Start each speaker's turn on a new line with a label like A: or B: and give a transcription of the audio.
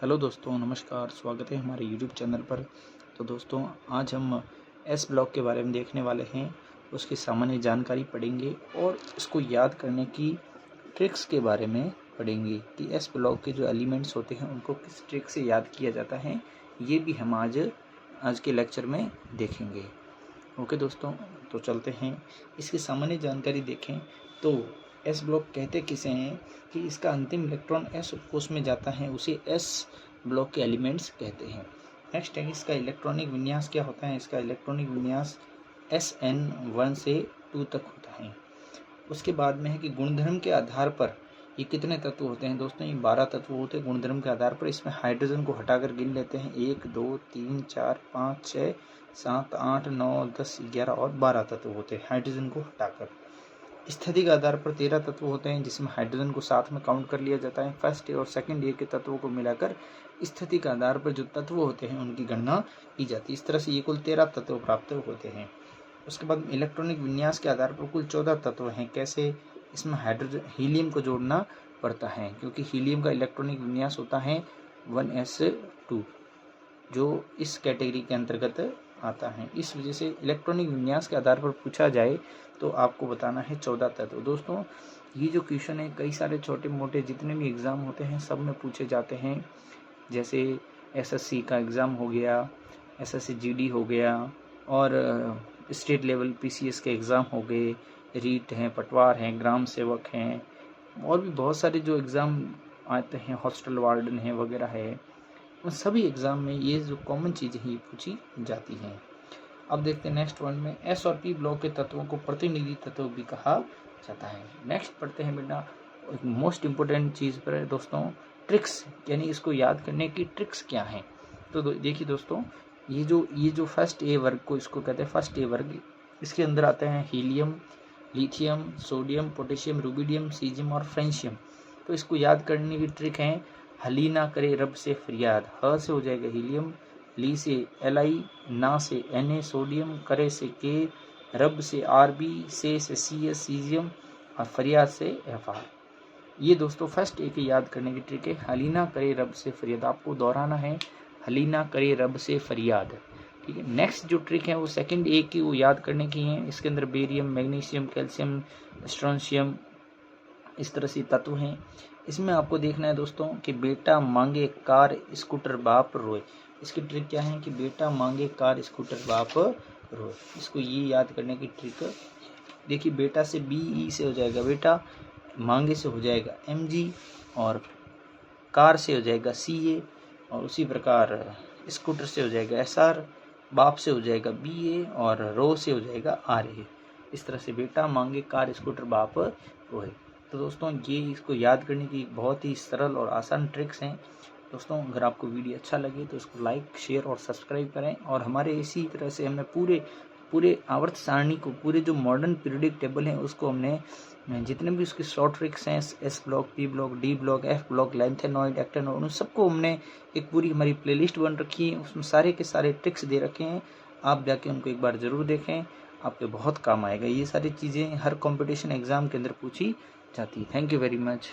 A: Hello दोस्तों, नमस्कार। स्वागत है हमारे यूट्यूब चैनल पर। तो दोस्तों, आज हम एस ब्लॉक के बारे में देखने वाले हैं। उसकी सामान्य जानकारी पढ़ेंगे और उसको याद करने की ट्रिक्स के बारे में पढ़ेंगे कि एस ब्लॉक के जो एलिमेंट्स होते हैं उनको किस ट्रिक से याद किया जाता है। ये भी हम आज के लेक्चर में देखेंगे। ओके दोस्तों, तो चलते हैं। इसकी सामान्य जानकारी देखें तो एस ब्लॉक कहते किसे हैं कि इसका अंतिम इलेक्ट्रॉन एस कोष में जाता है, उसे एस ब्लॉक के एलिमेंट्स कहते हैं। नेक्स्ट है इसका इलेक्ट्रॉनिक विन्यास क्या होता है। इसका इलेक्ट्रॉनिक विन्यास SN1 से 2 तक होता है। उसके बाद में है कि गुणधर्म के आधार पर ये कितने तत्व होते हैं। दोस्तों, ये 12 तत्व होते हैं गुणधर्म के आधार पर। इसमें हाइड्रोजन को हटाकर गिन लेते हैं 1 2 3 4 5 6 7 8 9 10 11 और 12 तत्व होते हैं हाइड्रोजन को हटाकर। स्थिति के आधार पर 13 तत्व होते हैं, जिसमें हाइड्रोजन को साथ में काउंट कर लिया जाता है। फर्स्ट और सेकंड ईयर के तत्वों को मिलाकर स्थिति के आधार पर जो तत्व होते हैं उनकी गणना की जाती है। इस तरह से ये कुल 13 तत्व प्राप्त होते हैं। उसके बाद इलेक्ट्रॉनिक विन्यास के आधार पर कुल 14 तत्व हैं। कैसे? इसमें हाइड्रोजन हीलियम को जोड़ना पड़ता है, क्योंकि हीलियम का इलेक्ट्रॉनिक विन्यास होता है 1s2, जो इस कैटेगरी के अंतर्गत आता है। इस वजह से इलेक्ट्रॉनिक विन्यास के आधार पर पूछा जाए तो आपको बताना है 14 तत्व। दोस्तों, ये जो क्वेश्चन है कई सारे छोटे मोटे जितने भी एग्ज़ाम होते हैं सब में पूछे जाते हैं। जैसे SSC का एग्ज़ाम हो गया, SSC GD हो गया, और स्टेट लेवल PCS के एग्ज़ाम हो गए, रीट हैं, पटवार हैं, ग्राम सेवक हैं, और भी बहुत सारे जो एग्ज़ाम आते हैं, हॉस्टल वार्डन है वगैरह है। उन सभी एग्ज़ाम में ये जो कॉमन चीज़ें ही पूछी जाती हैं। अब देखते हैं नेक्स्ट वन में एस और पी ब्लॉक के तत्वों को प्रतिनिधि तत्व भी कहा जाता है। नेक्स्ट पढ़ते हैं बेटा, एक मोस्ट इम्पोर्टेंट चीज़ पर है दोस्तों, ट्रिक्स, यानी इसको याद करने की ट्रिक्स क्या हैं। तो देखिए दोस्तों, ये जो फर्स्ट ए वर्ग को इसको कहते हैं फर्स्ट ए वर्ग। इसके अंदर आते हैं helium, lithium, sodium, potassium, rubidium, caesium और फ्रेंशियम। तो इसको याद करने की ट्रिक है, हली ना करे रब से फरियाद। ह से हो जाएगा हीलियम, ली से Li, ना से Na सोडियम, करे से K, रब से Rb, से CS सीजियम और फरियाद से Fr। ये दोस्तों फर्स्ट ए की याद करने की ट्रिक है, हली ना करे रब से फरियाद। आपको दोहराना है, हली ना करे रब से फरियाद। ठीक है। नेक्स्ट जो ट्रिक है वो सेकंड ए की वो याद करने की है। इसके अंदर बेरियम, मैग्नीशियम, कैल्शियम, स्ट्रोंशियम, इस तरह से तत्व हैं। इसमें आपको देखना है दोस्तों कि बेटा मांगे कार स्कूटर बाप रोए। इसकी ट्रिक क्या है कि बेटा मांगे कार स्कूटर बाप रोए। इसको ये याद करने की ट्रिक देखिए, बेटा से BE से हो जाएगा बेटा, मांगे से हो जाएगा MG, और कार से हो जाएगा CA, और उसी प्रकार स्कूटर से हो जाएगा SR, बाप से हो जाएगा BA, और रो से हो जाएगा RA। इस तरह से बेटा मांगे कार स्कूटर बाप रोए। तो दोस्तों, ये इसको याद करने की बहुत ही सरल और आसान ट्रिक्स हैं। दोस्तों, अगर आपको वीडियो अच्छा लगे तो इसको लाइक, शेयर और सब्सक्राइब करें। और हमारे इसी तरह से हमने पूरे आवर्त सारणी को, पूरे जो मॉडर्न पीरियोडिक टेबल है उसको हमने जितने भी उसके शॉर्ट ट्रिक्स हैं, S block, P block, D block, F block, lanthanoid, actinoid, उन सबको हमने एक पूरी हमारी प्लेलिस्ट बन रखी है। उसमें सारे के सारे ट्रिक्स दे रखे हैं। आप जाके उनको एक बार ज़रूर देखें, आपके बहुत काम आएगा। ये सारी चीज़ें हर कंपटीशन एग्ज़ाम के अंदर पूछी जाती है। Thank you very much.